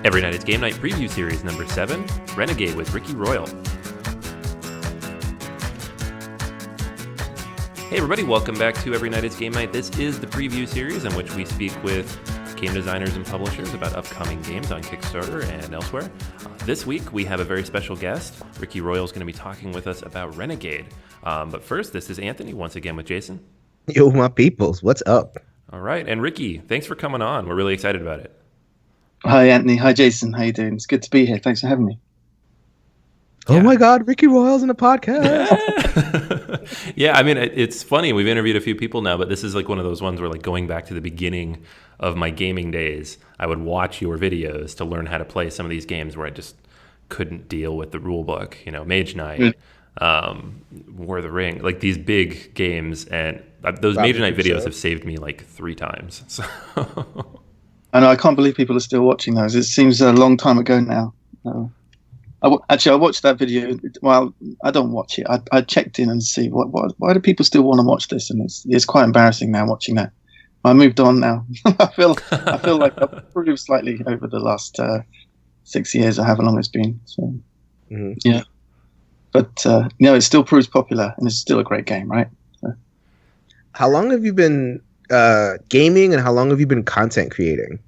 Every Night It's Game Night Preview Series number 7, Renegade with Ricky Royal. Hey everybody, welcome back to Every Night It's Game Night. This is the preview series in which we speak with game designers and publishers about upcoming games on Kickstarter and elsewhere. This week we have a very special guest. Ricky Royal is going to be talking with us about Renegade. But first, this is Anthony once again with Jason. Yo, my peoples, what's up? All right, and Ricky, thanks for coming on. We're really excited about it. Hi, Anthony. Hi, Jason. How you doing? It's good to be here. Thanks for having me. Oh my God, Ricky Royal's in the podcast. Yeah, I mean, it's funny. We've interviewed a few people now, but this is like one of those ones where, like, going back to the beginning of my gaming days, I would watch your videos to learn how to play some of these games where I just couldn't deal with the rule book. You know, Mage Knight, War of the Ring, like these big games, and those Mage Knight videos have saved me like 3 times. So. I know. I can't believe people are still watching those. It seems a long time ago now. Actually, I watched that video. Well, I don't watch it. I checked in and see why do people still want to watch this, and it's quite embarrassing now watching that. I moved on now. I feel like I've improved slightly over the last 6 years or however long it's been. So yeah, but it still proves popular, and it's still a great game, right? So. How long have you been gaming, and how long have you been content creating?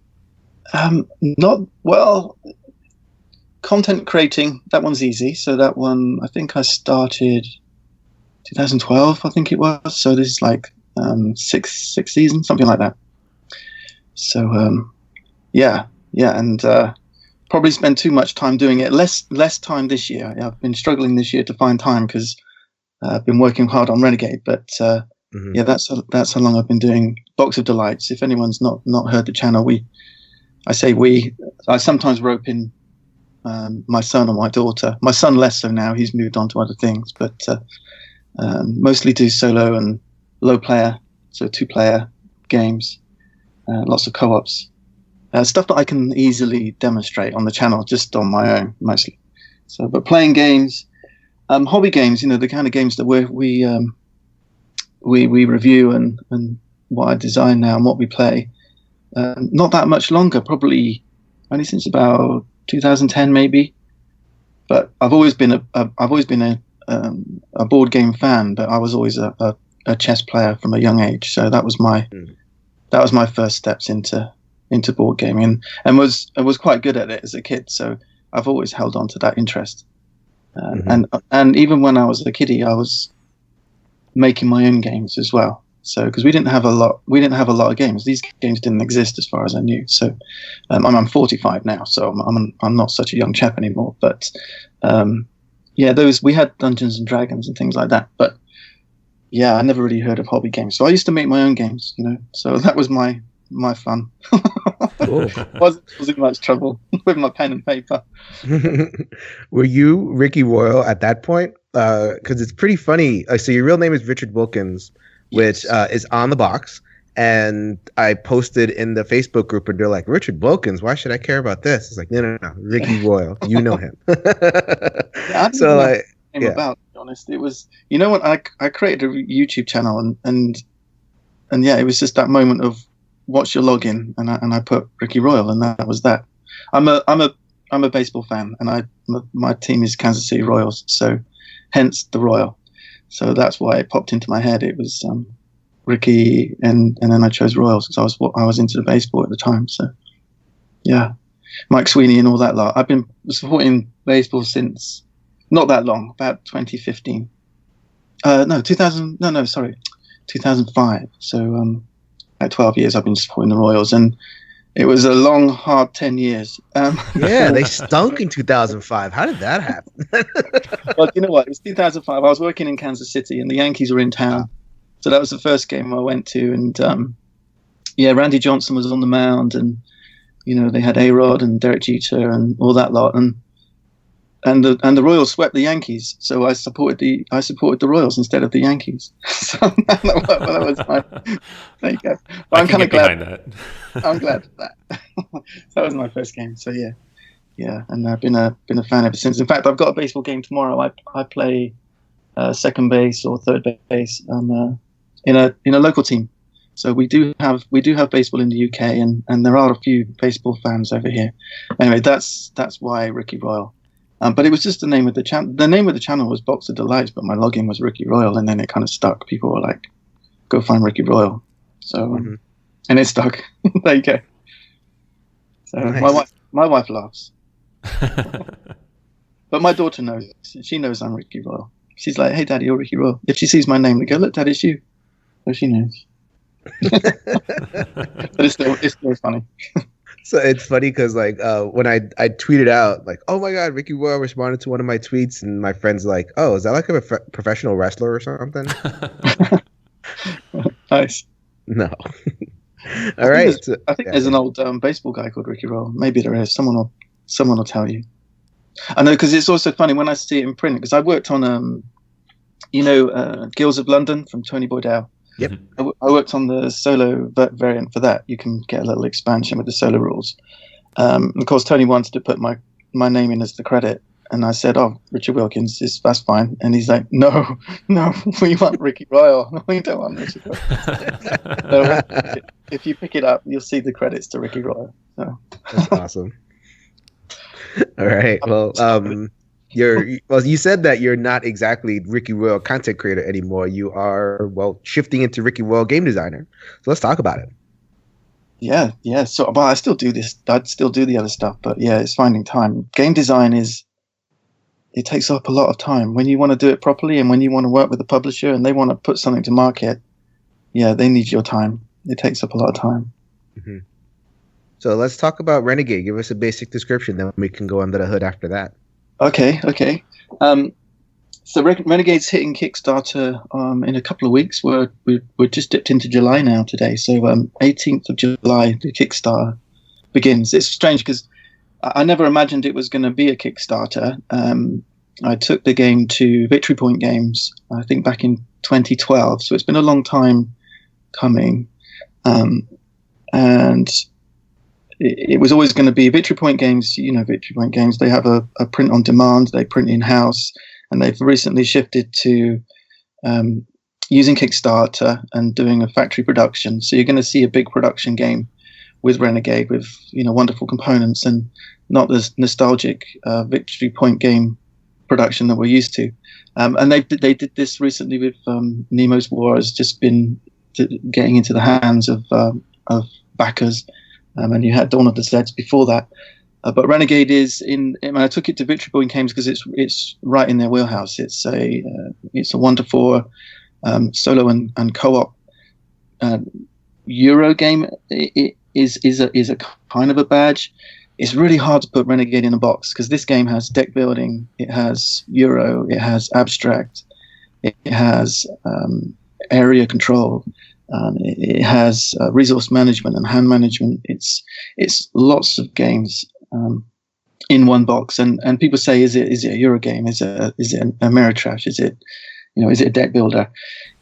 Content creating, that one's easy. So that one, I think I started 2012, I think it was. So this is like six seasons, something like that. So and probably spent too much time doing it. Less time this year. I've been struggling this year to find time because I've been working hard on Renegade. But that's how long I've been doing Box of Delights. If anyone's not heard the channel, I sometimes rope in my son or my daughter. My son less so now, he's moved on to other things, but mostly do solo and low player, so 2-player games, lots of co-ops, stuff that I can easily demonstrate on the channel just on my own mostly. So, but playing games, hobby games, the kind of games that we review and what I design now and what we play, not that much longer, probably only since about 2010 maybe, but I've always been a board game fan, but I was always a chess player from a young age, so that was my first steps into board gaming, and was quite good at it as a kid, so I've always held on to that interest, and even when I was a kiddie, I was making my own games as well. So, because we didn't have a lot of games. These games didn't exist as far as I knew. So, I'm 45 now, so I'm not such a young chap anymore. But we had Dungeons and Dragons and things like that. But yeah, I never really heard of hobby games. So I used to make my own games, So that was my fun. Wasn't in much trouble with my pen and paper. Were you Ricky Royal at that point? Because it's pretty funny. So your real name is Richard Wilkins, which is on the box, and I posted in the Facebook group, and they're like, Richard Wilkins, why should I care about this? It's like, no, Ricky Royal, you know him. I didn't know what it came about, to be honest. It was, what I created a YouTube channel, and it was just that moment of what's your login, and I put Ricky Royal, and that was that. I'm a baseball fan, and my team is Kansas City Royals, so hence the Royal. So that's why it popped into my head. It was Ricky, and then I chose Royals because I was into the baseball at the time. So yeah, Mike Sweeney and all that lot. I've been supporting baseball since not that long, about 2015. 2005. So at 12 years, I've been supporting the Royals, and it was a long, hard 10 years. They stunk in 2005. How did that happen? Well, you know what? It was 2005. I was working in Kansas City, and the Yankees were in town. So that was the first game I went to. And, Randy Johnson was on the mound, and, they had A-Rod and Derek Jeter and all that lot. And the Royals swept the Yankees, so I supported the Royals instead of the Yankees. So that was my. There you go. But I'm kind of glad. That. I'm glad for that. That was my first game. So yeah, and I've been a fan ever since. In fact, I've got a baseball game tomorrow. I play second base or third base in a local team. So we do have baseball in the UK, and there are a few baseball fans over here. Anyway, that's why Ricky Royal. But it was just the name of the channel. The name of the channel was Box of Delights, but my login was Ricky Royal, and then it kind of stuck. People were like, "Go find Ricky Royal," so and it stuck. There you go. So nice. my wife laughs, but my daughter knows. She knows I'm Ricky Royal. She's like, "Hey, Daddy, you're Ricky Royal." If she sees my name, they go, "Look, Dad, it's you." So she knows. But it's still funny. So it's funny because like when I tweeted out like, "Oh my God, Ricky Royal responded to one of my tweets," and my friend's like, "Oh, is that like a professional wrestler or something?" Nice. No. All right. I think there's an old baseball guy called Ricky Royal. Maybe there is. Someone will tell you. I know, because it's also funny when I see it in print, because I worked on Guilds of London from Tony Boydell. Yep. I worked on the solo variant for that. You can get a little expansion with the solo rules. Of course, Tony wanted to put my name in as the credit, and I said, "Oh, Richard Wilkins, that's fine." And he's like, "No, we want Ricky Royal. No, we don't want Richard Royal." So, if you pick it up, you'll see the credits to Ricky Royal. So. That's awesome. All right. Well, you said that you're not exactly Ricky Royal content creator anymore. You are, shifting into Ricky Royal game designer. So let's talk about it. Yeah. So, but I still do this. I'd still do the other stuff, but yeah, it's finding time. Game design it takes up a lot of time when you want to do it properly, and when you want to work with a publisher and they want to put something to market. Yeah, they need your time. It takes up a lot of time. Mm-hmm. So let's talk about Renegade. Give us a basic description, then we can go under the hood after that. Okay. So Renegade's hitting Kickstarter in a couple of weeks. We're just dipped into July now today. So 18th of July, the Kickstarter begins. It's strange because I never imagined it was going to be a Kickstarter. I took the game to Victory Point Games, I think back in 2012. So it's been a long time coming. And it was always going to be Victory Point Games. You know, Victory Point Games, they have a print on demand, they print in-house, and they've recently shifted to using Kickstarter and doing a factory production. So you're going to see a big production game with Renegade, with wonderful components, and not the nostalgic Victory Point game production that we're used to. And they did this recently with Nemo's War has just been getting into the hands of backers. And you had Dawn of the Zeds before that, but Renegade is I took it to Victory Point Games because it's right in their wheelhouse. It's a wonderful solo and co-op Euro game. It is a kind of a badge. It's really hard to put Renegade in a box because this game has deck building, it has Euro, it has abstract, it has area control. It has resource management and hand management. It's lots of games in one box. And people say, is it a Euro game? Is it a Ameritrash? Is it a deck builder?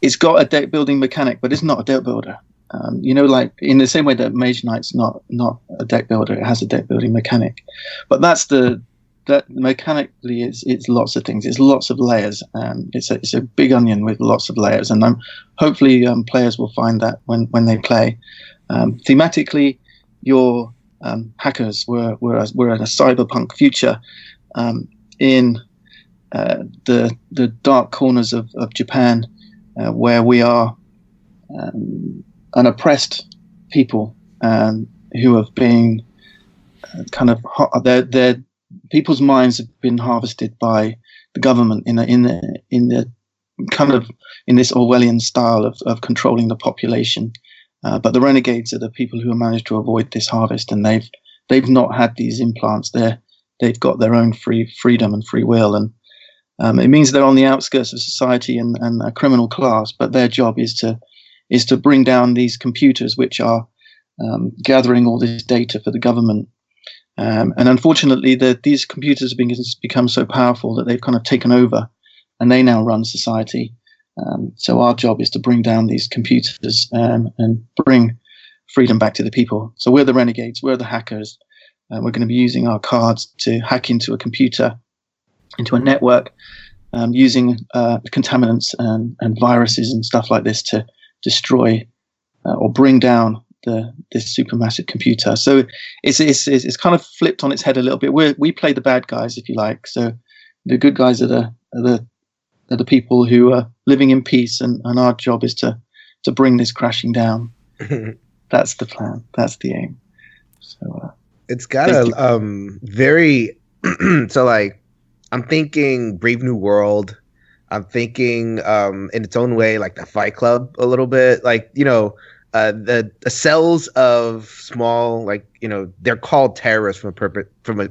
It's got a deck building mechanic, but it's not a deck builder. Like in the same way that Mage Knight's not a deck builder, it has a deck building mechanic. But that mechanically it's lots of things. It's lots of layers, and it's a big onion with lots of layers. And hopefully players will find that when they play. Thematically, your hackers were in a cyberpunk future in the dark corners of Japan, where we are an oppressed people who have been their people's minds have been harvested by the government in this Orwellian style of controlling the population. But the Renegades are the people who have managed to avoid this harvest, and they've not had these implants. They've got their own freedom and free will, and it means they're on the outskirts of society and a criminal class. But their job is to bring down these computers, which are gathering all this data for the government. And unfortunately, these computers have become so powerful that they've kind of taken over, and they now run society. So our job is to bring down these computers and bring freedom back to the people. So we're the renegades, we're the hackers. We're going to be using our cards to hack into a computer, into a network, using contaminants and viruses and stuff like this to destroy or bring down this supermassive computer. So it's kind of flipped on its head a little bit. We play the bad guys, if you like. So the good guys are the people who are living in peace, and our job is to bring this crashing down. That's the plan. That's the aim. So it's got a very so like I'm thinking Brave New World. I'm thinking in its own way like the Fight Club a little bit. Like, you know, the cells of small, like, you know, they're called terrorists from a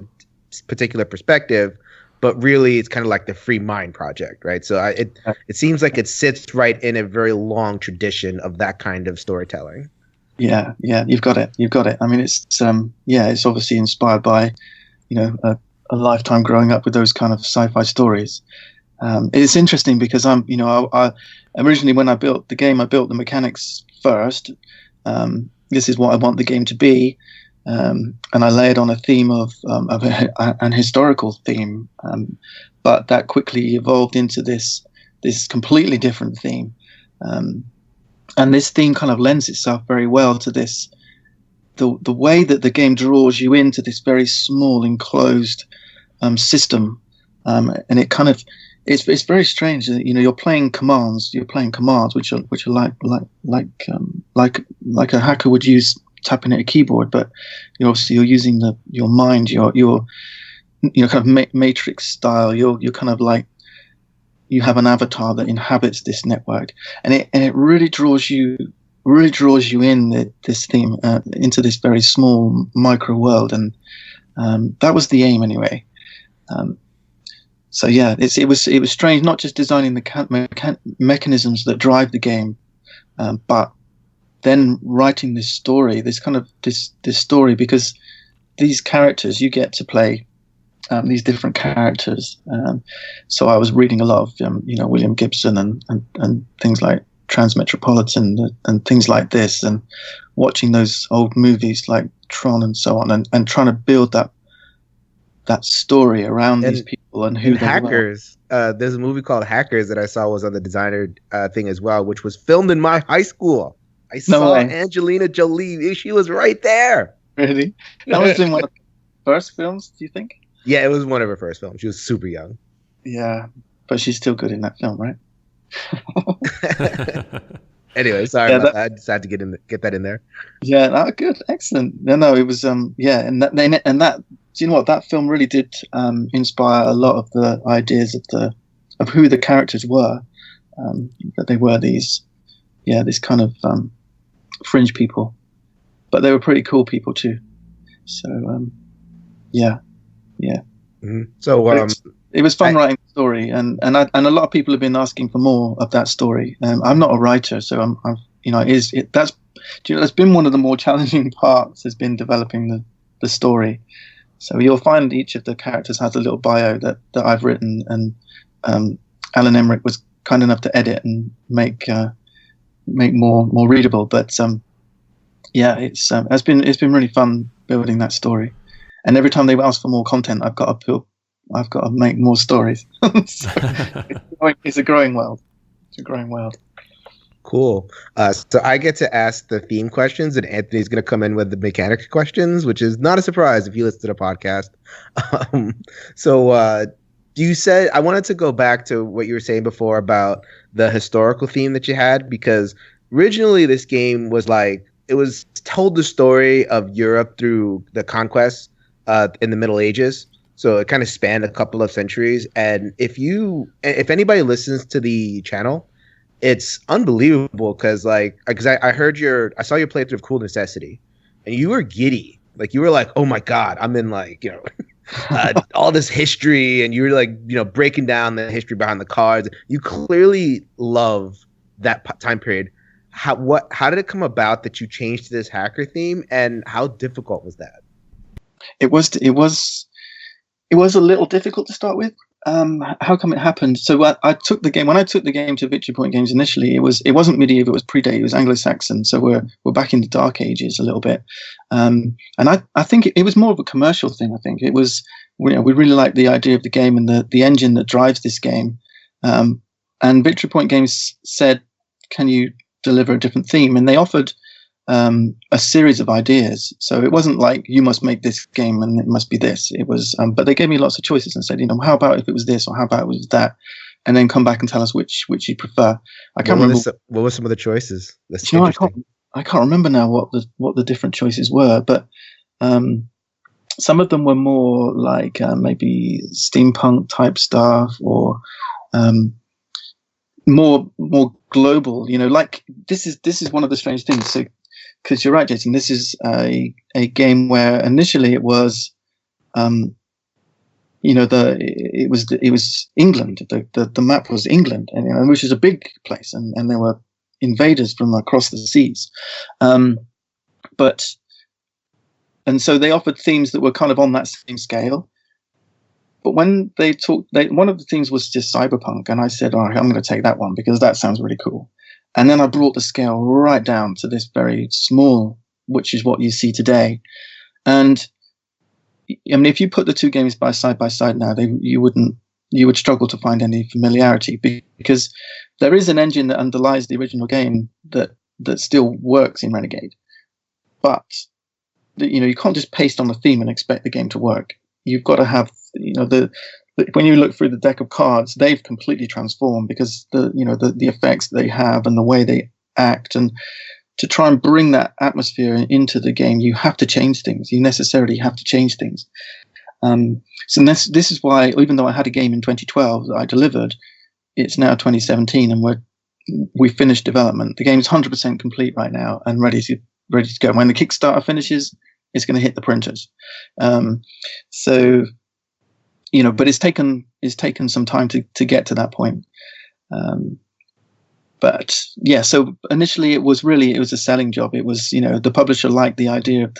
particular perspective, but really it's kind of like the Free Mind Project, right? So it seems like it sits right in a very long tradition of that kind of storytelling. Yeah, you've got it. I mean, it's it's obviously inspired by, you know, a lifetime growing up with those kind of sci-fi stories. It's interesting because I originally, when I built the game, I built the mechanics first. This is what I want the game to be, and I layered on a theme of an historical theme, but that quickly evolved into this completely different theme, and this theme kind of lends itself very well to this. The way that the game draws you into this very small enclosed system, and it kind of it's very strange. You know, you're playing commands which are like a hacker would use tapping at a keyboard, but you're using your mind, your kind of matrix style. You're kind of like, you have an avatar that inhabits this network, and it really draws you in this theme into this very small micro world, and that was the aim anyway. So yeah, it was strange, not just designing the mechanisms that drive the game, but then writing this story, this story, because these characters, you get to play these different characters. So I was reading a lot of William Gibson and things like Transmetropolitan and things like this, and watching those old movies like Tron and so on, and trying to build that story around these people and who they Hackers. There's a movie called Hackers that I saw was on the designer thing as well, which was filmed in my high school. I saw Angelina Jolie. She was right there. Really? That was in one of the first films, do you think? Yeah, it was one of her first films. She was super young. Yeah, but she's still good in that film, right? Anyway, sorry about that. I just had to get that in there. Yeah, good, excellent. No, it was and that. Do you know what, that film really did inspire a lot of the ideas of who the characters were, that they were this kind of fringe people, but they were pretty cool people too. So Mm-hmm. So it was fun writing the story, and a lot of people have been asking for more of that story. I'm not a writer, so that's been one of the more challenging parts, has been developing the story. So you'll find each of the characters has a little bio that I've written, and Alan Emmerich was kind enough to edit and make more readable. But it's been really fun building that story. And every time they ask for more content, I've got to make more stories. So it's a growing world. Cool. So I get to ask the theme questions, and Anthony's going to come in with the mechanics questions, which is not a surprise if you listen to the podcast. You said, I wanted to go back to what you were saying before about the historical theme that you had, because originally this game was like, it was told the story of Europe through the conquest in the Middle Ages. So it kind of spanned a couple of centuries. And if anybody listens to the channel, it's unbelievable because I saw your playthrough of Cool Necessity, and you were giddy. Like, you were like, oh my God, I'm in all this history, and you were like, breaking down the history behind the cards. You clearly love that time period. How did it come about that you changed to this hacker theme, and how difficult was that? It was a little difficult to start with. How come it happened? So when I took the game to Victory Point Games initially, it wasn't medieval, it was pre-date, it was Anglo-Saxon. So we're back in the Dark Ages a little bit. And I think it was more of a commercial thing. I think it was, we really liked the idea of the game and the engine that drives this game. And Victory Point Games said, can you deliver a different theme? And they offered a series of ideas. So it wasn't like you must make this game and it must be this. It was, but they gave me lots of choices and said, how about if it was this, or how about it was that, and then come back and tell us which you prefer. I can't remember. What were some of the choices? That's interesting. I can't remember now what the different choices were, but some of them were more like maybe steampunk type stuff, or more global. Like this is one of the strange things. So, because you're right, Jason, this is a game where initially it was, it was England. The map was England, and which is a big place, and there were invaders from across the seas, and so they offered themes that were kind of on that same scale. But when they talked, one of the themes was just cyberpunk, and I said, "All right, I'm going to take that one because that sounds really cool." And then I brought the scale right down to this very small, which is what you see today. And I mean, if you put the two games side by side now, you would struggle to find any familiarity, because there is an engine that underlies the original game that still works in Renegade. But you can't just paste on a theme and expect the game to work. You've got to have when you look through the deck of cards, they've completely transformed because the effects they have and the way they act, and to try and bring that atmosphere into the game, you have to change things. You necessarily have to change things. So this is why, even though I had a game in 2012 that I delivered, it's now 2017 and we finished development. The game is 100% complete right now and ready to go. When the Kickstarter finishes, it's going to hit the printers. But it's taken some time to get to that point. But yeah, so initially it was a selling job. It was, the publisher liked the idea of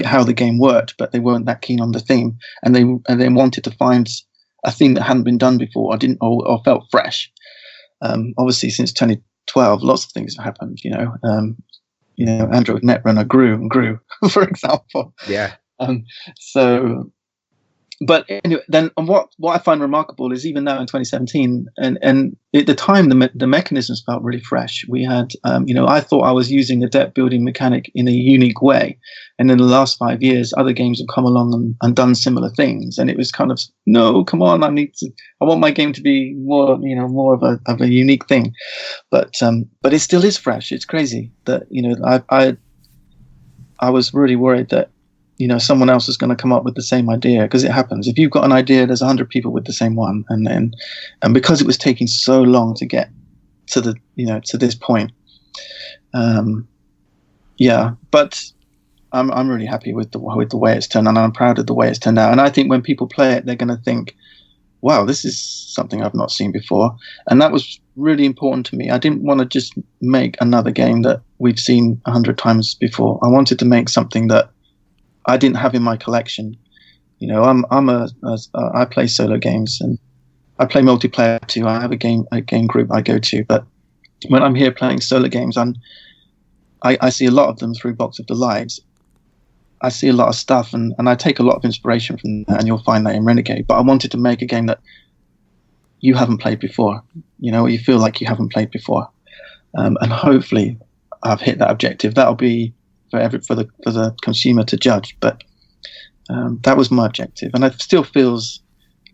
how the game worked, but they weren't that keen on the theme, and they wanted to find a theme that hadn't been done before or felt fresh. Obviously, since 2012, lots of things have happened. Android Netrunner grew and grew, for example. Yeah. But anyway, then what I find remarkable is even now in 2017, and at the time the mechanisms felt really fresh. We had, I thought I was using a deck building mechanic in a unique way, and in the last 5 years, other games have come along and done similar things, and it was kind of, no, come on, I want my game to be more, more of a unique thing, but it still is fresh. It's crazy that I was really worried that someone else is going to come up with the same idea, because it happens. If you've got an idea, there's 100 people with the same one, and because it was taking so long to get to to this point, But I'm really happy with the way it's turned out, and I'm proud of the way it's turned out. And I think when people play it, they're going to think, "Wow, this is something I've not seen before," and that was really important to me. I didn't want to just make another game that we've seen 100 times before. I wanted to make something that I didn't have in my collection. I play solo games and I play multiplayer too. I have a game group I go to, but when I'm here playing solo games, I see a lot of them through Box of Delights. I see a lot of stuff and I take a lot of inspiration from that, and you'll find that in Renegade. But I wanted to make a game that you haven't played before, you feel like you haven't played before. And hopefully I've hit that objective. That'll be for the consumer to judge, but that was my objective, and it still feels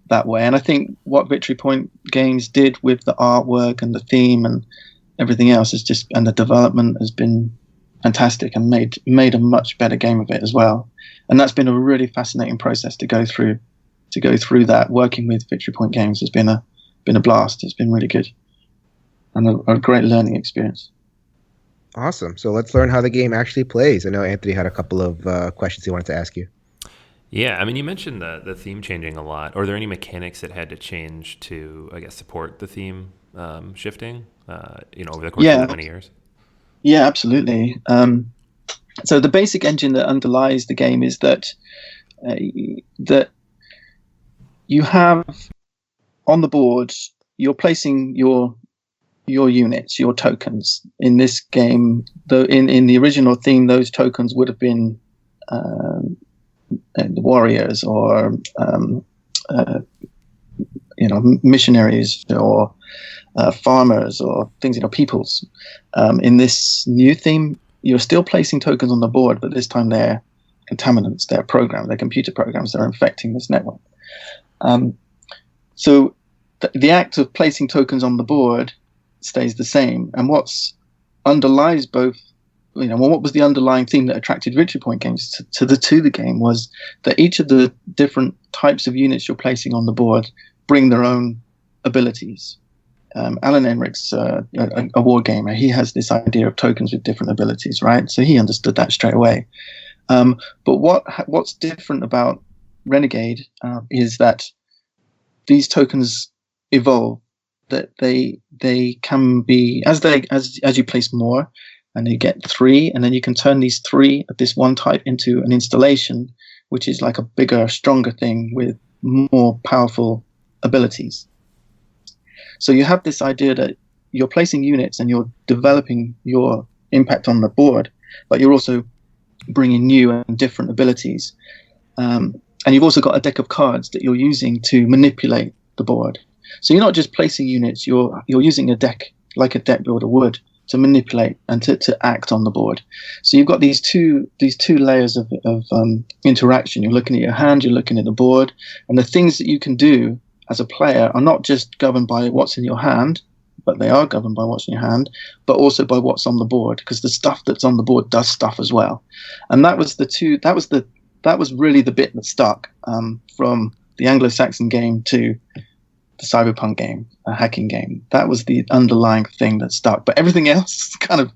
that way. And I think what Victory Point Games did with the artwork and the theme and everything else and the development has been fantastic, and made a much better game of it as well. And that's been a really fascinating process to go through. That working with Victory Point Games has been a blast. It's been really good and a great learning experience. Awesome. So let's learn how the game actually plays. I know Anthony had a couple of questions he wanted to ask you. Yeah, I mean, you mentioned the theme changing a lot. Are there any mechanics that had to change to, I guess, support the theme shifting, over the course of many years? Yeah, absolutely. So the basic engine that underlies the game is that you have on the board, you're placing your units, your tokens. In this game, though, in the original theme, those tokens would have been warriors or missionaries or farmers or things, peoples. In this new theme, you're still placing tokens on the board, but this time they're contaminants, they're programs, they're computer programs that are infecting this network. So the act of placing tokens on the board stays the same. And what underlies both, what was the underlying theme that attracted Richard Point Games to the game was that each of the different types of units you're placing on the board bring their own abilities. Alan Enrich's a war gamer. He has this idea of tokens with different abilities, right? So he understood that straight away. But what's different about Renegade is that these tokens evolve. That they can be as you place more, and you get 3, and then you can turn these 3 of this one type into an installation, which is like a bigger, stronger thing with more powerful abilities. So you have this idea that you're placing units and you're developing your impact on the board, but you're also bringing new and different abilities. And you've also got a deck of cards that you're using to manipulate the board. So you're not just placing units, you're using a deck like a deck builder would to manipulate and to act on the board. So you've got these two layers of interaction. You're looking at your hand, you're looking at the board, and the things that you can do as a player are not just governed by what's in your hand, but they are governed by what's in your hand, but also by what's on the board, because the stuff that's on the board does stuff as well. And that was really the bit that stuck from the Anglo-Saxon game to the cyberpunk game, a hacking game. That was the underlying thing that stuck. But everything else kind of,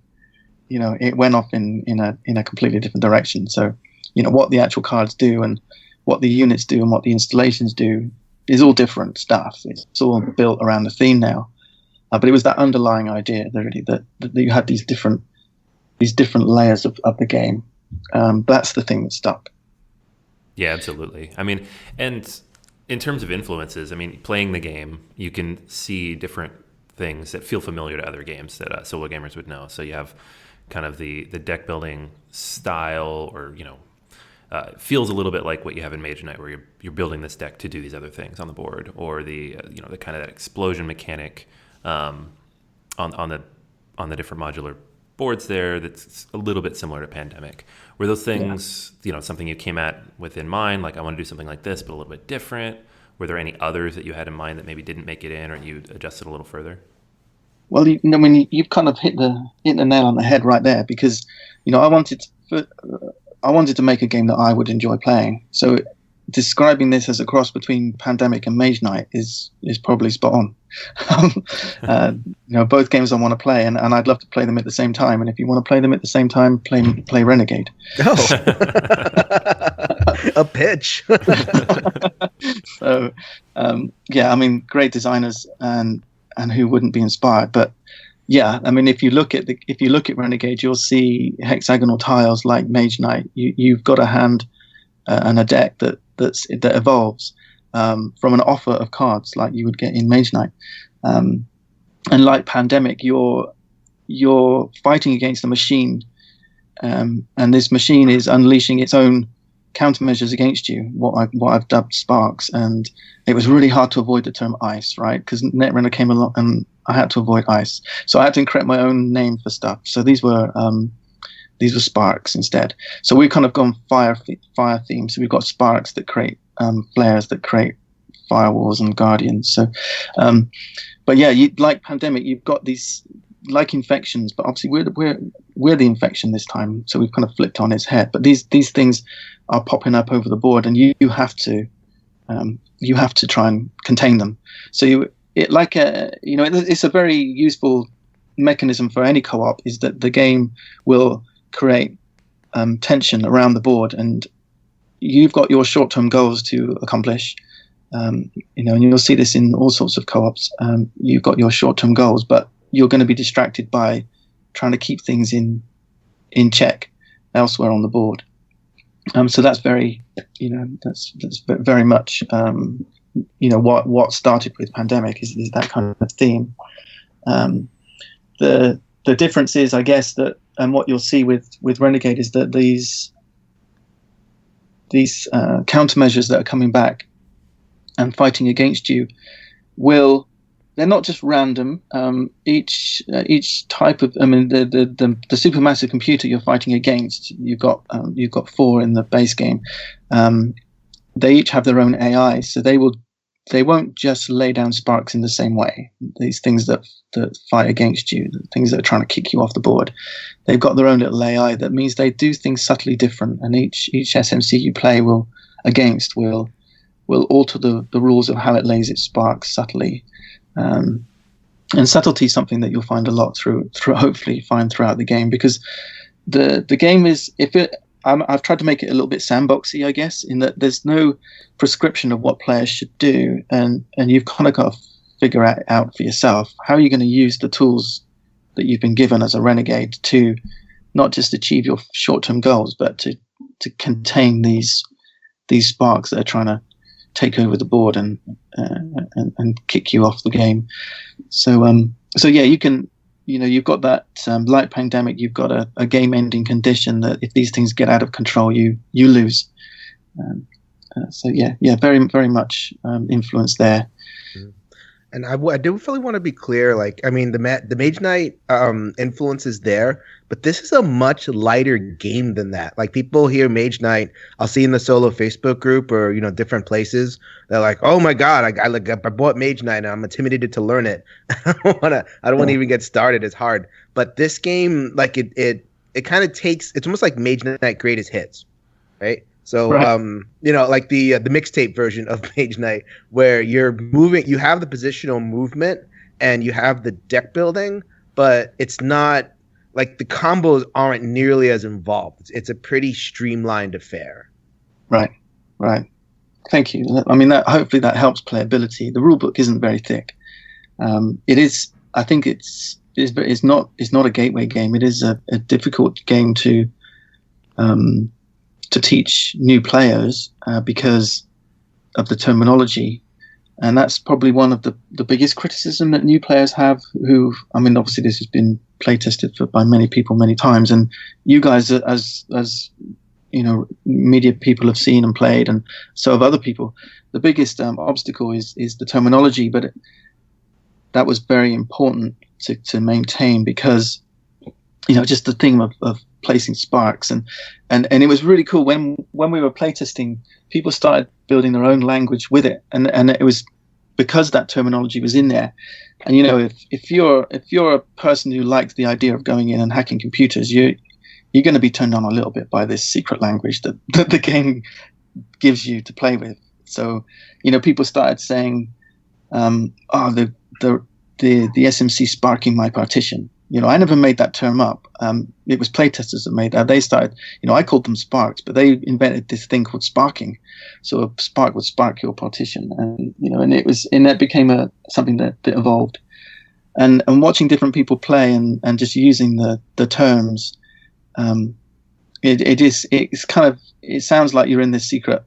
it went off in a completely different direction. So, what the actual cards do and what the units do and what the installations do is all different stuff. It's all built around the theme now. But it was that underlying idea that you had these different layers of the game. That's the thing that stuck. Yeah, absolutely. I mean, and in terms of influences, I mean, playing the game, you can see different things that feel familiar to other games that solo gamers would know. So you have kind of the deck building style, or feels a little bit like what you have in Mage Knight, where you're building this deck to do these other things on the board, or the the kind of that explosion mechanic on the different modular boards there. That's a little bit similar to Pandemic. Were those things something you came at with in mind, like I want to do something like this but a little bit different? Were there any others that you had in mind that maybe didn't make it in, or you adjusted a little further? Well, you've kind of hit the nail on the head right there, because I wanted to make a game that I would enjoy playing. So describing this as a cross between Pandemic and Mage Knight is probably spot on. Both games I want to play, and I'd love to play them at the same time. And if you want to play them at the same time, play Renegade. Oh, a pitch. So, great designers, and who wouldn't be inspired? But yeah, I mean, if you look at Renegade, you'll see hexagonal tiles like Mage Knight. You've got a hand and a deck that evolves from an offer of cards like you would get in Mage Knight. And like Pandemic, you're fighting against a machine, and this machine is unleashing its own countermeasures against you, what I've dubbed sparks. And it was really hard to avoid the term ice, right? Because Netrunner came along and I had to avoid ice. So I had to create my own name for stuff. So these were sparks instead. So we've kind of gone fire theme. So we've got sparks that create flares that create firewalls and guardians. So, but yeah, like Pandemic, you've got these like infections, but obviously we're the infection this time. So we've kind of flipped on its head. But these things are popping up over the board, and you have to try and contain them. So it's a very useful mechanism for any co-op, is that the game will create tension around the board, and you've got your short-term goals to accomplish. And you'll see this in all sorts of co-ops. You've got your short-term goals, but you're going to be distracted by trying to keep things in check elsewhere on the board. So that's very, that's very much, what started with Pandemic is that kind of theme. The difference is, I guess, that, and what you'll see with Renegade is that these countermeasures that are coming back and fighting against you will they're not just random. Each type of, I mean, the supermassive computer you're fighting against, you've got 4 in the base game. They each have their own AI, so they won't just lay down sparks in the same way. These things that fight against you, the things that are trying to kick you off the board, they've got their own little AI. That means they do things subtly different, and each SMC you play will alter the rules of how it lays its sparks subtly. And subtlety is something that you'll find a lot hopefully find throughout the game, because the game is, I've tried to make it a little bit sandboxy, I guess, in that there's no prescription of what players should do, and you've kind of got to figure out for yourself how you're going to use the tools that you've been given as a renegade to not just achieve your short-term goals, but to contain these sparks that are trying to take over the board and kick you off the game. So yeah, you can. You've got that light pandemic. You've got a game-ending condition that if these things get out of control, you lose. So yeah, very very much influence there. And I do really want to be clear. Like, I mean, the Mage Knight influence is there, but this is a much lighter game than that. Like, people hear Mage Knight, I'll see in the solo Facebook group or different places. They're like, "Oh my god, I bought Mage Knight and I'm intimidated to learn it. I don't want to even get started. It's hard." But this game, like, it kind of takes. It's almost like Mage Knight greatest hits, right? So, right. Like the mixtape version of Mage Knight, where you're moving, you have the positional movement and you have the deck building, but it's not like the combos aren't nearly as involved. It's a pretty streamlined affair. Right. Thank you. I mean, hopefully that helps playability. The rulebook isn't very thick. It is. I think it's not a gateway game. It is a difficult game to teach new players because of the terminology, and that's probably one of the biggest criticism that new players have. Who, I mean, obviously this has been play tested by many people many times, and you guys as media people have seen and played, and so have other people. The biggest obstacle is the terminology, but that was very important to maintain, because just the thing of placing sparks, and it was really cool when we were playtesting. People started building their own language with it, and it was because that terminology was in there. And if you're a person who likes the idea of going in and hacking computers, you're going to be turned on a little bit by this secret language that the game gives you to play with. So people started saying, the SMC sparking my partition. I never made that term up. It was playtesters that made that. They started, I called them sparks, but they invented this thing called sparking. So a spark would spark your partition, and that became something that evolved. And watching different people play and just using the terms, it sounds like you're in this secret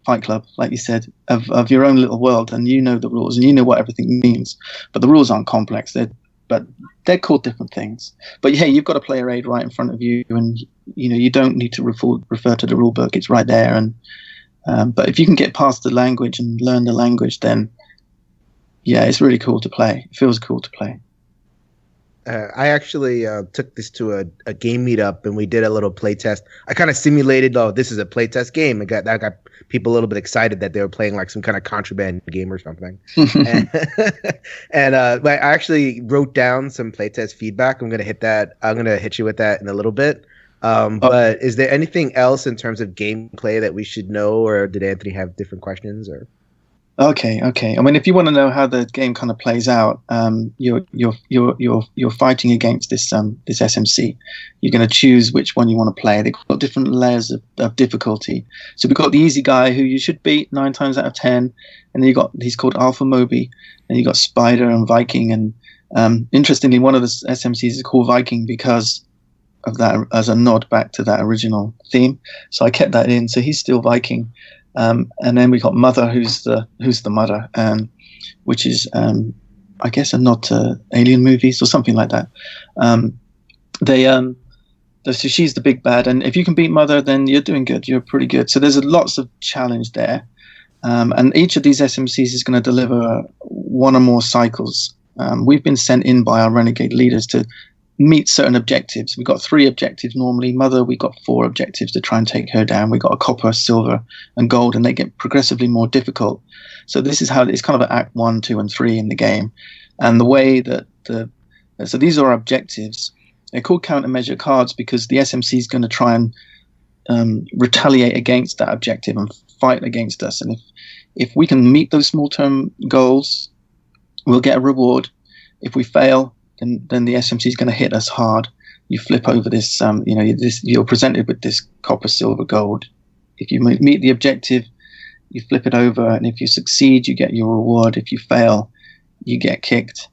fight club, like you said, of your own little world, and the rules and what everything means. But the rules aren't complex. They're called different things. But yeah, you've got a player aid right in front of you, and you don't need to refer to the rule book. It's right there. And but if you can get past the language and learn the language, then yeah, it's really cool to play. It feels cool to play. I actually took this to a game meetup, and we did a little play test. I kind of simulated, this is a play test game. That got people a little bit excited that they were playing like some kind of contraband game or something. and I actually wrote down some playtest feedback. I'm going to hit that. I'm going to hit you with that in a little bit. But is there anything else in terms of gameplay that we should know, or did Anthony have different questions? Or Okay. I mean, if you want to know how the game kind of plays out, you're fighting against this SMC. You're going to choose which one you want to play. They've got different layers of difficulty. So we've got the easy guy who you should beat 9 times out of 10, and then he's called Alpha Moby, and you got Spider and Viking. And interestingly, one of the SMCs is called Viking because of that, as a nod back to that original theme. So I kept that in. So he's still Viking. And then we got Mother, who's the mother, which is I guess a nod to Alien movies or something like that. So she's the big bad, and if you can beat Mother, then you're doing good. You're pretty good. So there's lots of challenge there. And each of these SMCs is going to deliver one or more cycles. We've been sent in by our Renegade leaders to meet certain objectives. We've got 3 objectives normally. Mother, we've got 4 objectives to try and take her down. We've got a copper, silver, and gold, and they get progressively more difficult. So this is how it's kind of an Act 1, 2, and 3 in the game. And the way that so these are objectives. They're called countermeasure cards because the SMC is going to try and retaliate against that objective and fight against us. And if we can meet those small-term goals, we'll get a reward. If we fail, then the SMC is going to hit us hard. You flip over this, you're presented with this copper, silver, gold. If you meet the objective, you flip it over, and if you succeed, you get your reward. If you fail, you get kicked.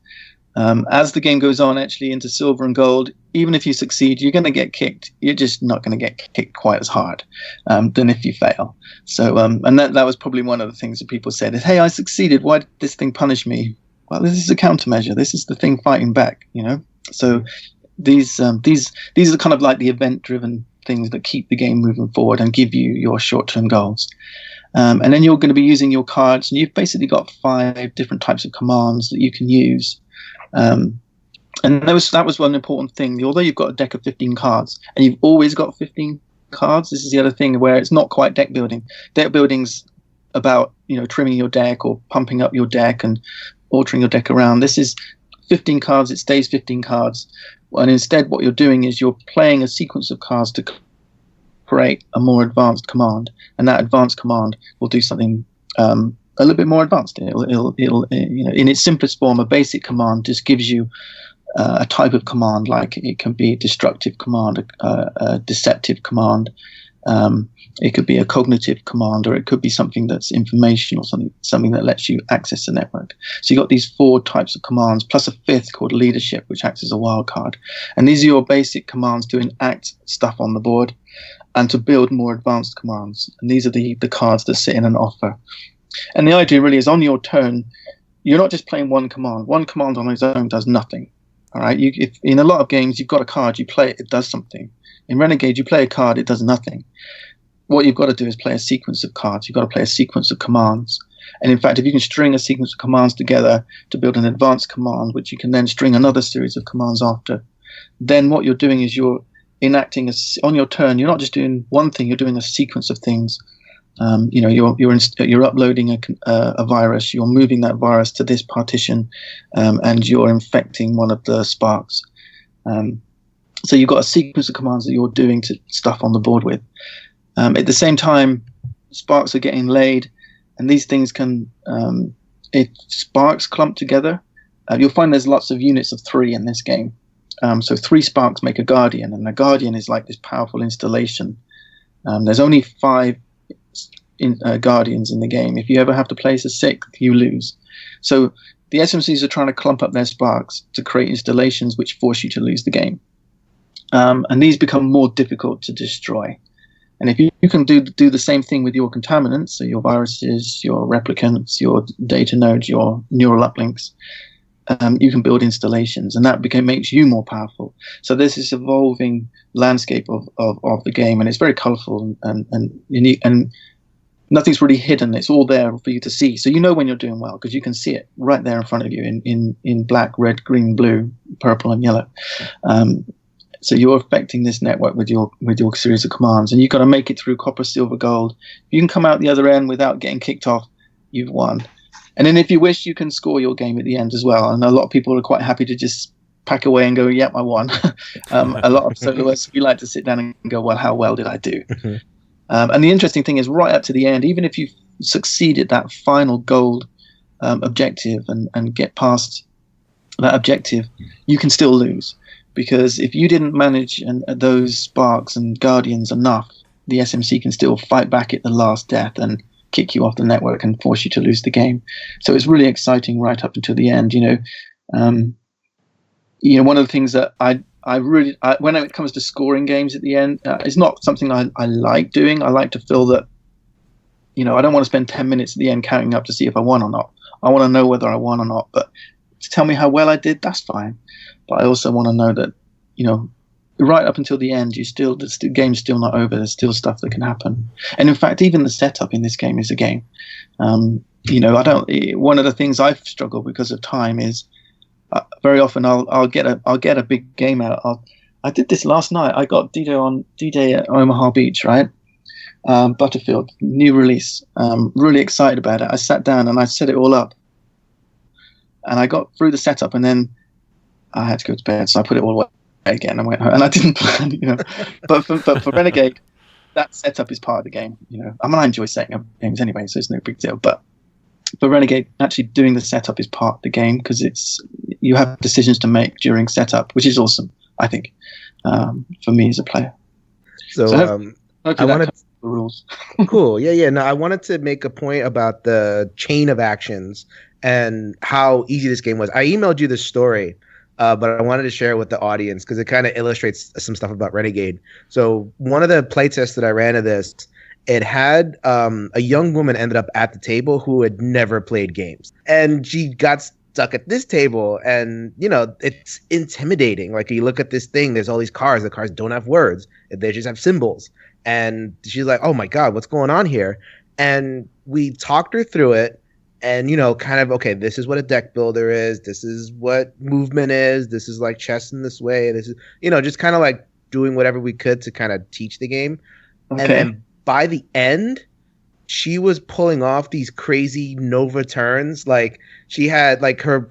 As the game goes on, actually, into silver and gold, even if you succeed, you're going to get kicked. You're just not going to get kicked quite as hard than if you fail. So, and that was probably one of the things that people said is, "Hey, I succeeded. Why did this thing punish me?" Well, this is a countermeasure. This is the thing fighting back, So these are kind of like the event-driven things that keep the game moving forward and give you your short-term goals. And then you're going to be using your cards, and you've basically got 5 different types of commands that you can use. And that was one important thing. Although you've got a deck of 15 cards, and you've always got 15 cards, this is the other thing where it's not quite deck building. Deck building's about trimming your deck or pumping up your deck and altering your deck around. This is 15 cards. It stays 15 cards, and instead what you're doing is you're playing a sequence of cards to create a more advanced command, and that advanced command will do something a little bit more advanced. It'll in its simplest form, a basic command just gives you a type of command, like it can be a destructive command, a deceptive command. It could be a cognitive command, or it could be something that's informational, something that lets you access the network. So you've got these 4 types of commands, plus a 5th called leadership, which acts as a wild card. And these are your basic commands to enact stuff on the board and to build more advanced commands. And these are the cards that sit in an offer. And the idea really is on your turn, you're not just playing one command. One command on its own does nothing. All right. If in a lot of games, you've got a card, you play it, it does something. In Renegade, you play a card, it does nothing. What you've got to do is play a sequence of cards. You've got to play a sequence of commands. And in fact, if you can string a sequence of commands together to build an advanced command, which you can then string another series of commands after, then what you're doing is you're enacting on your turn. You're not just doing one thing; you're doing a sequence of things. You're uploading a virus. You're moving that virus to this partition, and you're infecting one of the sparks. So you've got a sequence of commands that you're doing to stuff on the board with. At the same time, sparks are getting laid, and these things can, if sparks clump together, you'll find there's lots of units of 3 in this game. So 3 sparks make a guardian, and a guardian is like this powerful installation. There's only 5 guardians in the game. If you ever have to place a 6th, you lose. So the SMCs are trying to clump up their sparks to create installations which force you to lose the game. And these become more difficult to destroy. And if you can do the same thing with your contaminants, so your viruses, your replicants, your data nodes, your neural uplinks, you can build installations, and that makes you more powerful. So there's this evolving landscape of the game, and it's very colorful and unique, and nothing's really hidden. It's all there for you to see. So you know when you're doing well because you can see it right there in front of you in black, red, green, blue, purple, and yellow. So you're affecting this network with your series of commands, and you've got to make it through copper, silver, gold. If you can come out the other end without getting kicked off, you've won. And then if you wish, you can score your game at the end as well. And a lot of people are quite happy to just pack away and go, yep, I won. A lot of soloists, we like to sit down and go, well, how well did I do? And the interesting thing is right up to the end, even if you've succeeded that final gold objective and get past that objective, you can still lose. Because if you didn't manage those sparks and guardians enough, the SMC can still fight back at the last death and kick you off the network and force you to lose the game. So it's really exciting right up until the end. One of the things that I when it comes to scoring games at the end, it's not something I like doing. I like to feel that, I don't want to spend 10 minutes at the end counting up to see if I won or not. I want to know whether I won or not. But to tell me how well I did, that's fine. But I also want to know that, right up until the end, the game's still not over. There's still stuff that can happen, and in fact, even the setup in this game is a game. One of the things I've struggled because of time is very often I'll get a big game out. I did this last night. I got D-Day at Omaha Beach, right? Butterfield, new release. Really excited about it. I sat down and I set it all up, and I got through the setup, and then I had to go to bed, so I put it all away again and went home. And I didn't plan, But for Renegade, that setup is part of the game. I enjoy setting up games anyway, so it's no big deal. But for Renegade, actually doing the setup is part of the game because you have decisions to make during setup, which is awesome, I think, for me as a player. So I wanted the rules. Cool. Yeah. No, I wanted to make a point about the chain of actions and how easy this game was. I emailed you this story, but I wanted to share it with the audience because it kind of illustrates some stuff about Renegade. So one of the playtests that I ran of this, it had a young woman ended up at the table who had never played games, and she got stuck at this table, and it's intimidating. Like, you look at this thing, there's all these cards. The cards don't have words; they just have symbols. And she's like, "Oh my God, what's going on here?" And we talked her through it, and kind of, okay, this is what a deck builder is. This is what movement is. This is like chess in this way. This is just kind of like doing whatever we could to kind of teach the game. Okay. And then by the end, she was pulling off these crazy Nova turns. Like, she had like her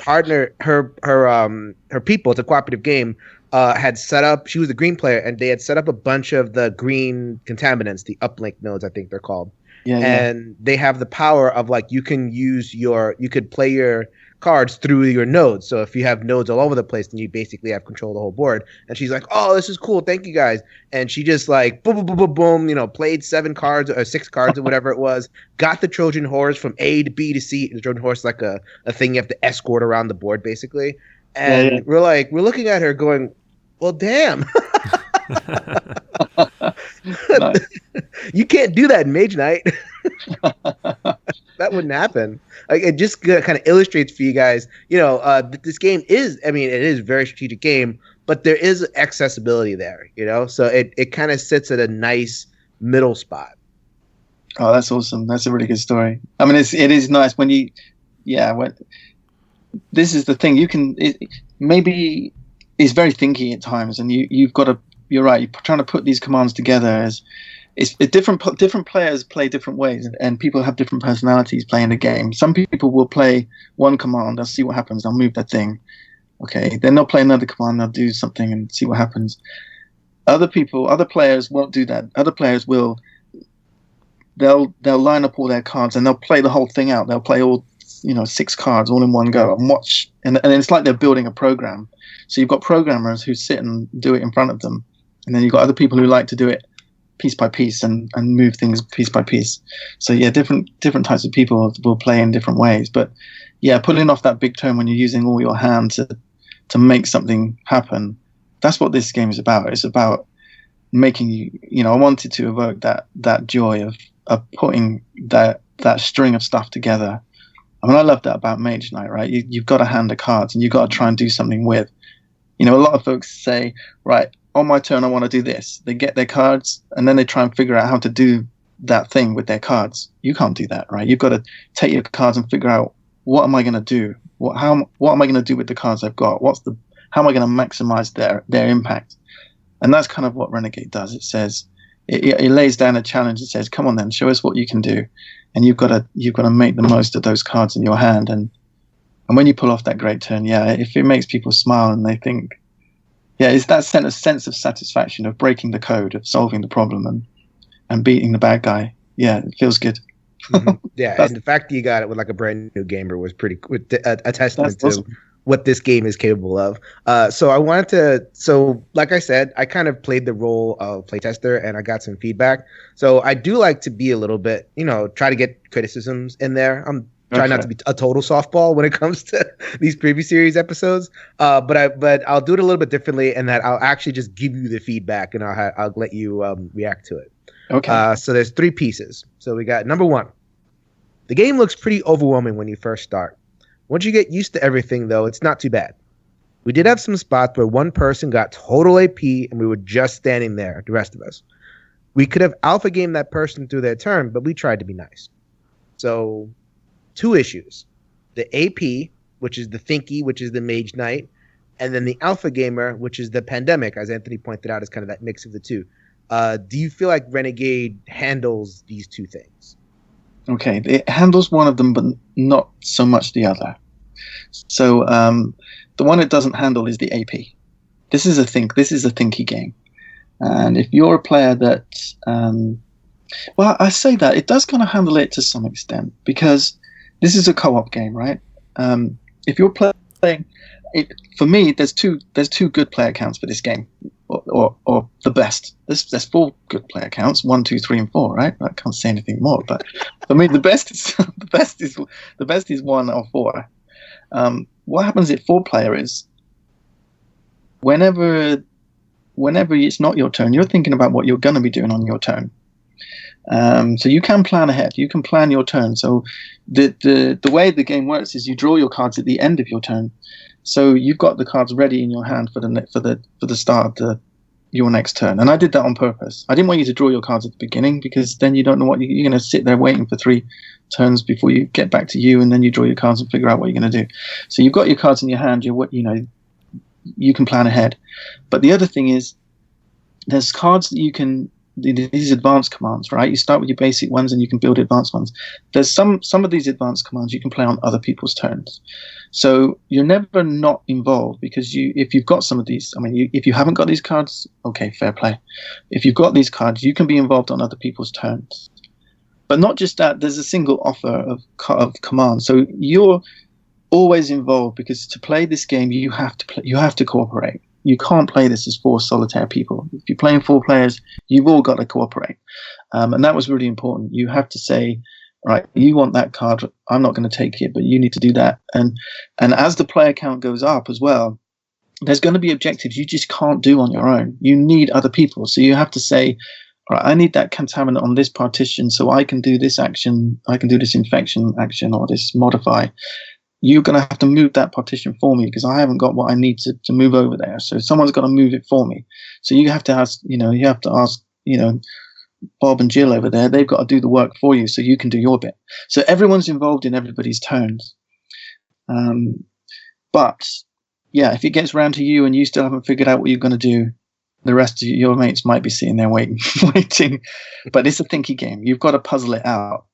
partner, her people. It's a cooperative game. Had set up. She was the green player, and they had set up a bunch of the green contaminants, the uplink nodes, I think they're called. And they have the power of, like, you could play your cards through your nodes. So if you have nodes all over the place, then you basically have control of the whole board. And she's like, "Oh, this is cool. Thank you guys." And she just like boom, boom, boom, boom, boom, played 7 cards or 6 cards or whatever it was, got the Trojan horse from A to B to C. The Trojan horse is like a thing you have to escort around the board, basically. And we're looking at her going, well, damn. Nice. You can't do that in Mage Knight. That wouldn't happen. Like, it just kind of illustrates for you guys, this game is, it is a very strategic game, but there is accessibility there, so it kind of sits at a nice middle spot. Oh, that's awesome. That's a really good story. It is nice when this is the thing, maybe it's very thinky at times, and you've got to, you're right, you're trying to put these commands together as different players play different ways, and people have different personalities playing the game. Some people will play one command, they'll see what happens, they'll move their thing. Okay, then they'll play another command, they'll do something and see what happens. Other players won't do that. Other players will, they'll line up all their cards and they'll play the whole thing out. They'll play all 6 cards all in one go and watch, and it's like they're building a program. So you've got programmers who sit and do it in front of them, and then you've got other people who like to do it piece by piece and move things piece by piece. So different types of people will play in different ways. But pulling off that big turn when you're using all your hand to make something happen, that's what this game is about. It's about making you, I wanted to evoke that joy of putting that string of stuff together. I love that about Mage Knight, right? You've got a hand of cards and you've got to try and do something with. A lot of folks say, right, on my turn, I want to do this. They get their cards and then they try and figure out how to do that thing with their cards. You can't do that, right? You've got to take your cards and figure out, what am I going to do? What am I going to do with the cards I've got? How am I going to maximize their impact? And that's kind of what Renegade does. It says, it lays down a challenge. It says, come on then, show us what you can do. And you've got to make the most of those cards in your hand. And when you pull off that great turn, if it makes people smile and they think, it's that sense of satisfaction of breaking the code, of solving the problem and beating the bad guy. Yeah, it feels good. Mm-hmm. Yeah, and the fact that you got it with like a brand new gamer was a testament to what this game is capable of. So like I said, I kind of played the role of playtester and I got some feedback. So I do like to be a little bit, try to get criticisms in there. I'm trying not to be a total softball when it comes to these preview series episodes. But I'll do it a little bit differently, and that I'll actually just give you the feedback and I'll let you react to it. Okay. So there's 3 pieces. So we got number 1. The game looks pretty overwhelming when you first start. Once you get used to everything, though, it's not too bad. We did have some spots where one person got total AP and we were just standing there, the rest of us. We could have alpha gamed that person through their turn, but we tried to be nice. So 2 issues. The AP, which is the Thinky, which is the Mage Knight, and then the alpha gamer, which is the Pandemic, as Anthony pointed out, is kind of that mix of the two. Do you feel like Renegade handles these 2 things? Okay, it handles one of them, but not so much the other. So the one it doesn't handle is the AP. This is a thinky game, and if you're a player that, well, I say that it does kind of handle it to some extent because this is a co-op game, right? If you're playing, for me, there's two good player counts for this game, or the best. There's 4 good player counts, 1, 2, 3, and 4, right? I can't say anything more, but for me, the best is 1 or 4. What happens at 4-player is whenever it's not your turn, you're thinking about what you're going to be doing on your turn. So you can plan ahead. You can plan your turn. So the way the game works is you draw your cards at the end of your turn. So you've got the cards ready in your hand for the start of your next turn. And I did that on purpose. I didn't want you to draw your cards at the beginning because then you don't know what you're going to sit there waiting for 3 turns before you get back to you, and then you draw your cards and figure out what you're going to do. So you've got your cards in your hand. You can plan ahead. But the other thing is, there's cards that you can. These advanced commands, right? You start with your basic ones and you can build advanced ones. There's some of these advanced commands you can play on other people's turns. So you're never not involved because if you've got some of these, if you haven't got these cards, okay, fair play. If you've got these cards, you can be involved on other people's turns. But not just that, there's a single offer of commands. So you're always involved because to play this game, you have to cooperate. You can't play this as 4 solitaire people. If you're playing 4 players, you've all got to cooperate. And that was really important. You have to say, right, you want that card, I'm not going to take it, but you need to do that. And as the player count goes up as well, there's going to be objectives you just can't do on your own. You need other people. So you have to say, all right, I need that contaminant on this partition so I can do this action, I can do this infection action or this modify. You're going to have to move that partition for me because I haven't got what I need to move over there. So someone's got to move it for me. So you have to ask, Bob and Jill over there, they've got to do the work for you so you can do your bit. So everyone's involved in everybody's turns. But yeah, if it gets around to you and you still haven't figured out what you're going to do, the rest of your mates might be sitting there waiting. But it's a thinky game. You've got to puzzle it out.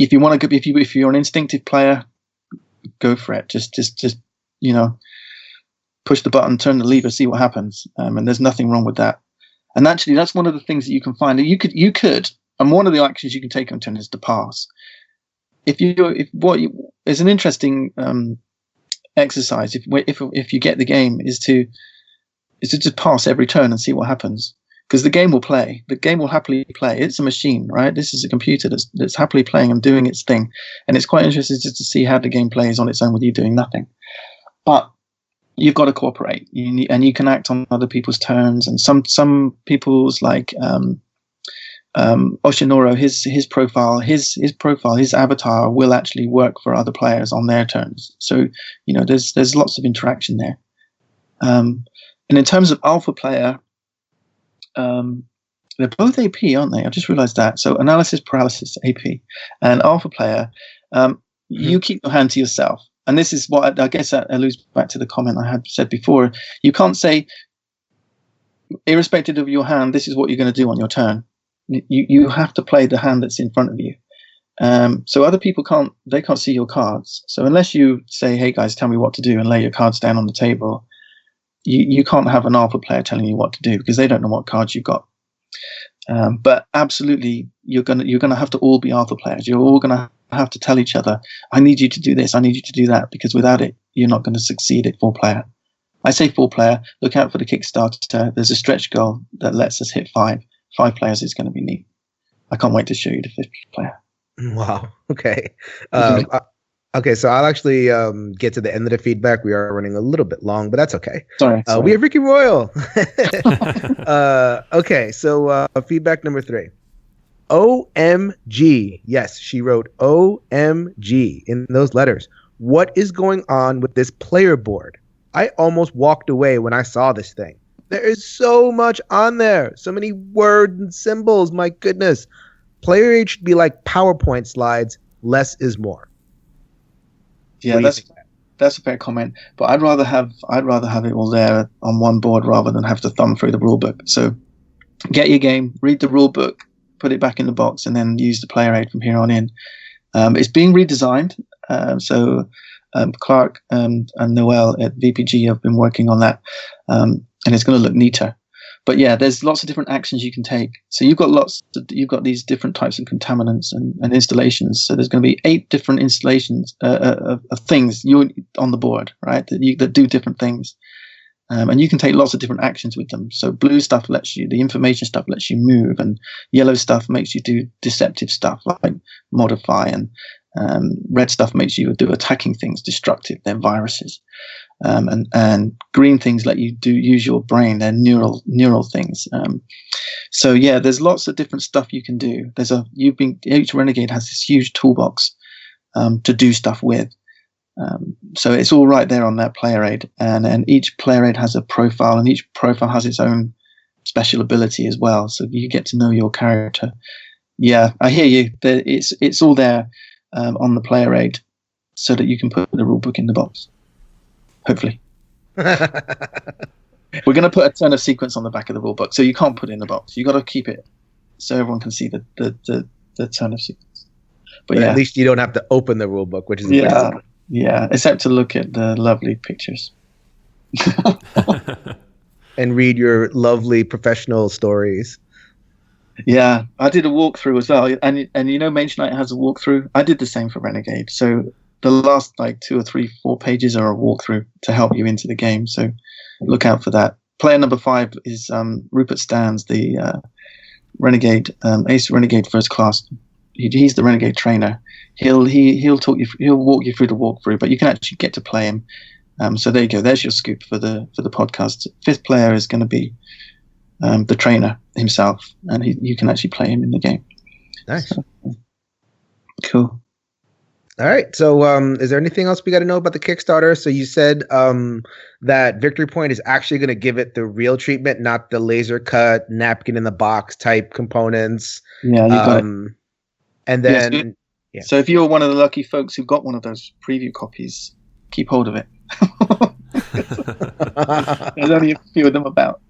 If you want to, if you're an instinctive player, go for it. Just push the button, turn the lever, see what happens. And there's nothing wrong with that. And actually, that's one of the things that you can find. You could, and one of the actions you can take on turn is to pass. It's an interesting exercise. If you get the game, is to just pass every turn and see what happens. Because the game will play. The game will happily play. It's a machine, right? This is a computer that's happily playing and doing its thing. And it's quite interesting just to see how the game plays on its own with you doing nothing. But you've got to cooperate. And you can act on other people's turns. And some people's, like Oshinoro, his profile, his avatar will actually work for other players on their turns. So, there's lots of interaction there. And in terms of alpha player, they're both AP, aren't they? I just realized that. So analysis paralysis, AP, and alpha player, you keep your hand to yourself. And this is what I guess that alludes back to the comment I had said before. You can't say, irrespective of your hand, this is what you're going to do on your turn. You have to play the hand that's in front of you. So other people can't see your cards. So unless you say, hey guys, tell me what to do and lay your cards down on the table, you can't have an alpha player telling you what to do because they don't know what cards you've got. But absolutely, you're gonna have to all be alpha players. You're all gonna have to tell each other, I need you to do this, I need you to do that, because without it, you're not going to succeed at 4-player. I say 4-player, look out for the Kickstarter. There's a stretch goal that lets us hit 5. 5 players is going to be neat. I can't wait to show you the 5th player. Wow. Okay. Okay, so I'll actually get to the end of the feedback. We are running a little bit long, but that's okay. Sorry. We have Ricky Royal. Okay, so feedback number 3. OMG. Yes, she wrote OMG in those letters. what is going on with this player board? I almost walked away when I saw this thing. There is so much on there. So many words and symbols. My goodness. Player aid should be like PowerPoint slides. Less is more. Yeah, that's a fair comment. But I'd rather have it all there on one board rather than have to thumb through the rule book. So get your game, read the rule book, put it back in the box, and then use the player aid from here on in. It's being redesigned. So Clark and Noel at VPG have been working on that, and it's going to look neater. But yeah, there's lots of different actions you can take. So you've got these different types of contaminants and installations. So there's going to be 8 different installations of things on the board, right? That do different things, and you can take lots of different actions with them. So blue stuff the information stuff lets you move, and yellow stuff makes you do deceptive stuff like modify, and red stuff makes you do attacking things, destructive, they're viruses. And green things let you use your brain, they're neural things. So yeah, there's lots of different stuff you can do. Each Renegade has this huge toolbox to do stuff with. So it's all right there on that player aid, and each player aid has a profile, and each profile has its own special ability as well. So you get to know your character. Yeah, I hear you. It's all there on the player aid, so that you can put the rule book in the box. Hopefully. We're going to put a turn of sequence on the back of the rule book, so you can't put it in the box. You got to keep it so everyone can see the turn of sequence. But yeah, at least you don't have to open the rule book, which is yeah, except to look at the lovely pictures and read your lovely professional stories. Yeah, I did a walkthrough as well, and Mage Knight has a walkthrough. I did the same for Renegade. So the last 2 or 3, 4 pages are a walkthrough to help you into the game. So look out for that. Player number 5 is Rupert Stans, the Renegade Ace Renegade First Class. He's the Renegade trainer. He'll walk you through the walkthrough, but you can actually get to play him. So there you go. There's your scoop for the podcast. 5th player is going to be the trainer himself, and you can actually play him in the game. Nice. So, cool. All right. So is there anything else we got to know about the Kickstarter? So you said that Victory Point is actually going to give it the real treatment, not the laser cut, napkin in the box type components. Yeah, you got it. And then, yeah. So if you're one of the lucky folks who got one of those preview copies, keep hold of it. There's only a few of them about.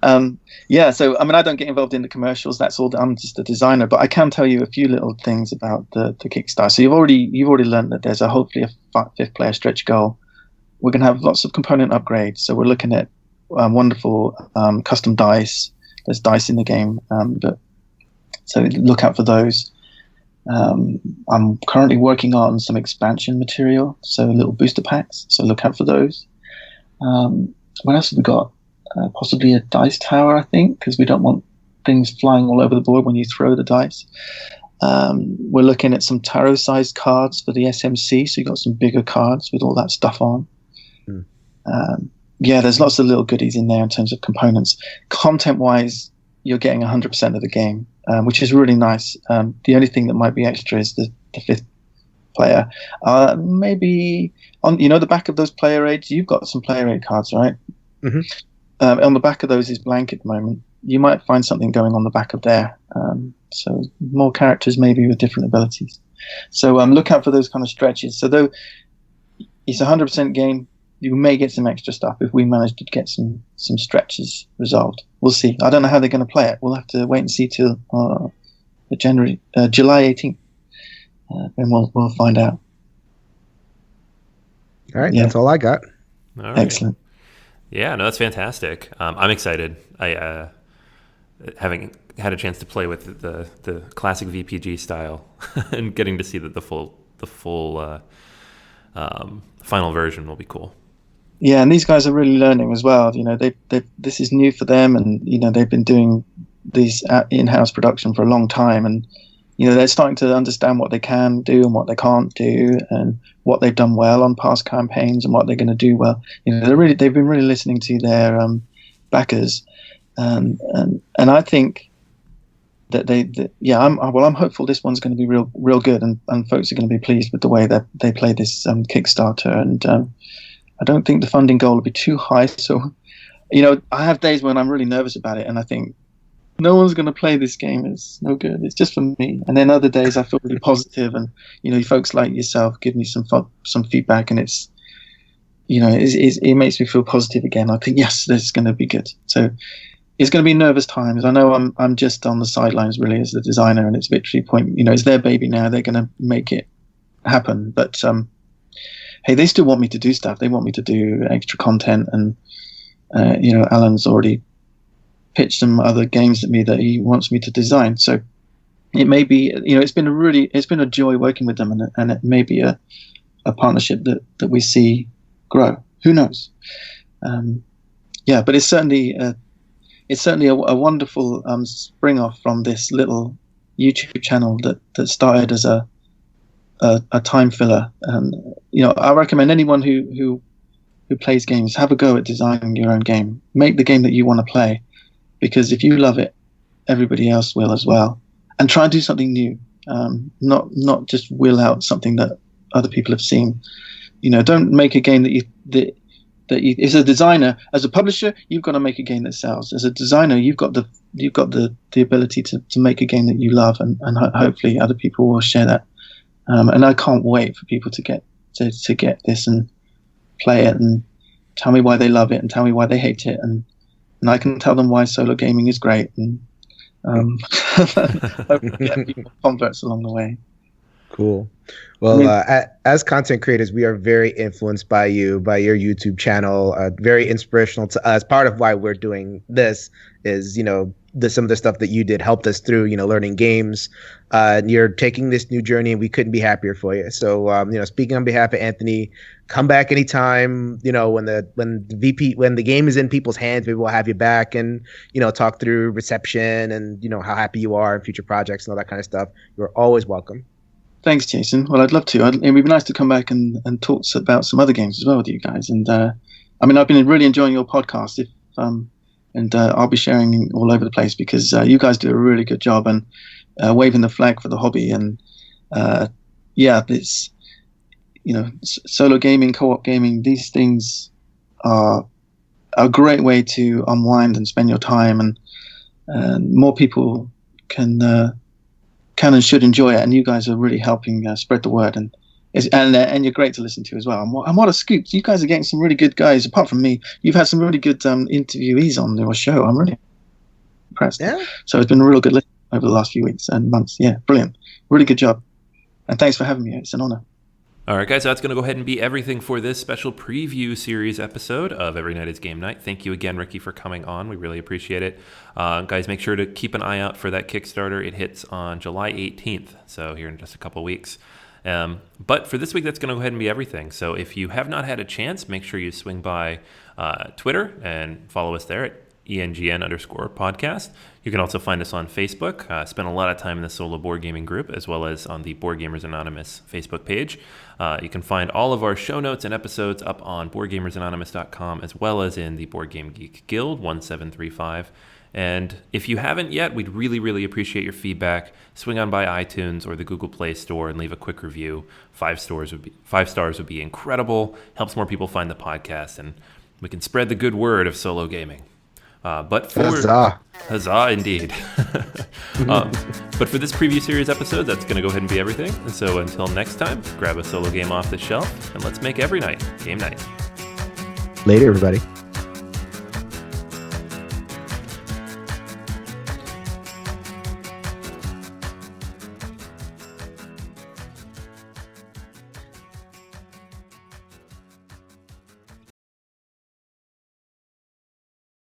So I don't get involved in the commercials. That's all. I'm just a designer, but I can tell you a few little things about the Kickstarter. So you've already learned that there's hopefully a 5th player stretch goal. We're going to have lots of component upgrades. So we're looking at wonderful custom dice. There's dice in the game, so look out for those. I'm currently working on some expansion material, so little booster packs. So look out for those. What else have we got? Possibly a dice tower, I think, because we don't want things flying all over the board when you throw the dice. We're looking at some tarot-sized cards for the SMC, so you've got some bigger cards with all that stuff on. There's lots of little goodies in there in terms of components. Content-wise, you're getting 100% of the game, which is really nice. The only thing that might be extra is the 5th player. Maybe on the back of those player aids, you've got some player aid cards, right? Mm-hmm. On the back of those is blank at the moment. You might find something going on the back of there. So more characters maybe with different abilities. So look out for those kind of stretches. So though it's a 100% game, you may get some extra stuff if we manage to get some stretches resolved. We'll see. I don't know how they're going to play it. We'll have to wait and see till July 18th. And we'll find out. All right, That's all I got. All right. Excellent. Yeah, no, that's fantastic. I'm excited. I having had a chance to play with the classic VPG style and getting to see the full final version will be cool. Yeah, and these guys are really learning as well. This is new for them, and they've been doing these in-house production for a long time, and they're starting to understand what they can do and what they can't do, and what they've done well on past campaigns and what they're going to do well. They've been really listening to their backers, and I think I'm hopeful this one's going to be real good, and folks are going to be pleased with the way that they play this Kickstarter. And I don't think the funding goal will be too high. So, I have days when I'm really nervous about it, and I think no one's going to play this game. It's no good. It's just for me. And then other days I feel really positive, and folks like yourself give me some feedback, and it's it makes me feel positive again. I think yes, this is going to be good. So it's going to be nervous times. I know I'm just on the sidelines really as the designer, and it's Victory Point. It's their baby now. They're going to make it happen. But hey, they still want me to do stuff. They want me to do extra content, and Alan's already pitched some other games at me that he wants me to design. So it may be, it's been a joy working with them, and it may be a partnership that we see grow. Who knows? But it's certainly a wonderful spring off from this little YouTube channel that started as a time filler. I recommend anyone who plays games, have a go at designing your own game. Make the game that you want to play. Because if you love it, everybody else will as well. And try and do something new, not just will out something that other people have seen. Don't make a game that as a designer, as a publisher, you've got to make a game that sells. As a designer, you've got the ability to make a game that you love, and hopefully other people will share that. And I can't wait for people to get this and play it and tell me why they love it and tell me why they hate it, and I can tell them why solo gaming is great, and get people converts along the way. Cool. Well, as content creators, we are very influenced by your YouTube channel. Very inspirational to us. Part of why we're doing this is, some of the stuff that you did helped us through, learning games. You're taking this new journey, and we couldn't be happier for you. So, speaking on behalf of Anthony, come back anytime. When the game is in people's hands, maybe we'll have you back and talk through reception and how happy you are in future projects and all that kind of stuff. You're always welcome. Thanks, Jason. Well, I'd love to. It would be nice to come back and talk about some other games as well with you guys. And I've been really enjoying your podcast. And I'll be sharing all over the place because you guys do a really good job and waving the flag for the hobby. And it's solo gaming, co-op gaming. These things are a great way to unwind and spend your time, and more people can and should enjoy it, and you guys are really helping spread the word, and you're great to listen to as well. And what a scoop! You guys are getting some really good guys. Apart from me, you've had some really good interviewees on your show. I'm really impressed. Yeah. So it's been a real good listen over the last few weeks and months. Yeah, brilliant, really good job, and thanks for having me. It's an honor. All right, guys, so that's going to go ahead and be everything for this special preview series episode of Every Night is Game Night. Thank you again, Ricky, for coming on. We really appreciate it. Guys, make sure to keep an eye out for that Kickstarter. It hits on July 18th, so here in just a couple weeks. But for this week, that's going to go ahead and be everything. So if you have not had a chance, make sure you swing by Twitter and follow us there at ENGN_podcast. You can also find us on Facebook. Spend a lot of time in the solo board gaming group, as well as on the Board Gamers Anonymous Facebook page. You can find all of our show notes and episodes up on BoardGamersAnonymous.com, as well as in the Board Game Geek Guild 1735. And if you haven't yet, we'd really, really appreciate your feedback. Swing on by iTunes or the Google Play Store and leave a quick review. 5 stars would be incredible. Helps more people find the podcast, and we can spread the good word of solo gaming. Huzzah indeed. But for this preview series episode, that's going to go ahead and be everything. And so until next time, grab a solo game off the shelf and let's make every night game night. Later, everybody.